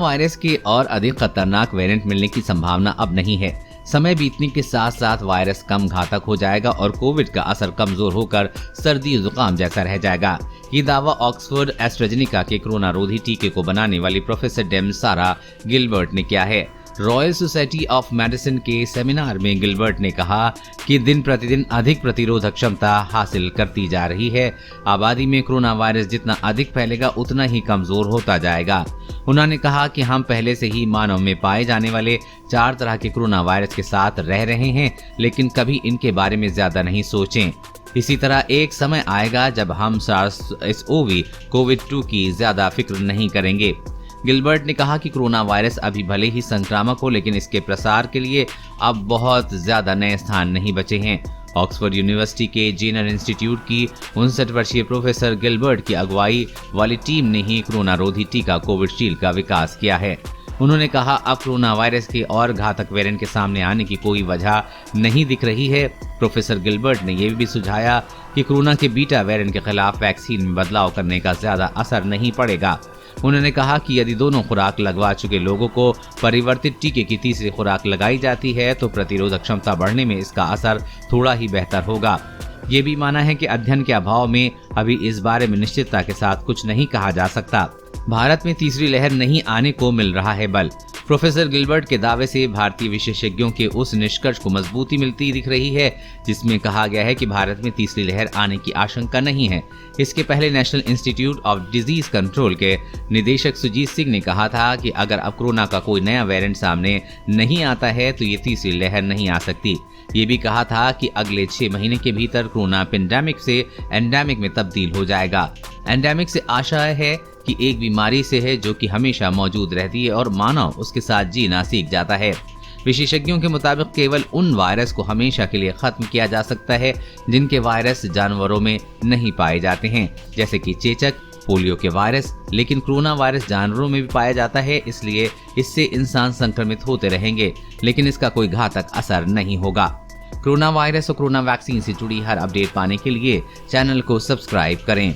Virus के और अधिक खतरनाक वेरिएंट मिलने की संभावना अब नहीं है। समय बीतने के साथ साथ वायरस कम घातक हो जाएगा और कोविड का असर कमजोर होकर सर्दी जुकाम जैसा रह जाएगा। ये दावा ऑक्सफोर्ड एस्ट्रेजेनिका के कोरोना रोधी टीके को बनाने वाली प्रोफेसर डेम सारा गिलबर्ट ने किया है। रॉयल सोसाइटी ऑफ मेडिसिन के सेमिनार में गिलबर्ट ने कहा कि दिन प्रतिदिन अधिक प्रतिरोधक क्षमता हासिल करती जा रही है। आबादी में कोरोना वायरस जितना अधिक फैलेगा उतना ही कमजोर होता जाएगा। उन्होंने कहा कि हम पहले से ही मानव में पाए जाने वाले 4 तरह के कोरोना वायरस के साथ रह रहे हैं, लेकिन कभी इनके बारे में ज्यादा नहीं सोचें। इसी तरह एक समय आएगा जब हम SARS-CoV कोविड-2 की ज्यादा फिक्र नहीं करेंगे। गिलबर्ट ने कहा कि कोरोना वायरस अभी भले ही संक्रामक हो, लेकिन इसके प्रसार के लिए अब बहुत ज्यादा नए स्थान नहीं बचे हैं। ऑक्सफोर्ड यूनिवर्सिटी के जेनर इंस्टीट्यूट की 59 वर्षीय प्रोफेसर गिलबर्ट की अगुवाई वाली टीम ने ही कोरोना रोधी टीका कोविशील्ड का विकास किया है। उन्होंने कहा, अब कोरोना वायरस के और घातक वेरिएंट के सामने आने की कोई वजह नहीं दिख रही है। प्रोफेसर गिलबर्ट ने यह भी सुझाया कि कोरोना के बीटा वेरिएंट के खिलाफ वैक्सीन में बदलाव करने का ज्यादा असर नहीं पड़ेगा। उन्होंने कहा कि यदि दोनों खुराक लगवा चुके लोगों को परिवर्तित टीके की तीसरी खुराक लगाई जाती है तो प्रतिरोधक क्षमता बढ़ने में इसका असर थोड़ा ही बेहतर होगा। ये भी माना है कि अध्ययन के अभाव में अभी इस बारे में निश्चितता के साथ कुछ नहीं कहा जा सकता। भारत में तीसरी लहर नहीं आने को मिल रहा है बल। प्रोफेसर गिलबर्ट के दावे से भारतीय विशेषज्ञों के उस निष्कर्ष को मजबूती मिलती दिख रही है जिसमें कहा गया है कि भारत में तीसरी लहर आने की आशंका नहीं है। इसके पहले national institute of disease control के निदेशक सुजीत सिंह ने कहा था कि अगर अब कोरोना का कोई नया वेरिएंट सामने नहीं आता है तो ये तीसरी लहर नहीं आ सकती। ये भी कहा था कि अगले 6 महीने के भीतर कोरोना पेंडेमिक से एंडेमिक में तब्दील हो जाएगा। एंडेमिक से आशा है कि एक बीमारी से है जो कि हमेशा मौजूद रहती है और मानव उसके साथ जीना सीख जाता है। विशेषज्ञों के मुताबिक केवल उन वायरस को हमेशा के लिए खत्म किया जा सकता है जिनके वायरस जानवरों में नहीं पाए जाते हैं, जैसे कि चेचक, पोलियो के वायरस। लेकिन कोरोना वायरस जानवरों में भी पाया जाता है, इसलिए इससे इंसान संक्रमित होते रहेंगे, लेकिन इसका कोई घातक असर नहीं होगा। कोरोना वायरस और कोरोना वैक्सीन से जुड़ी हर अपडेट पाने के लिए चैनल को सब्सक्राइब करें।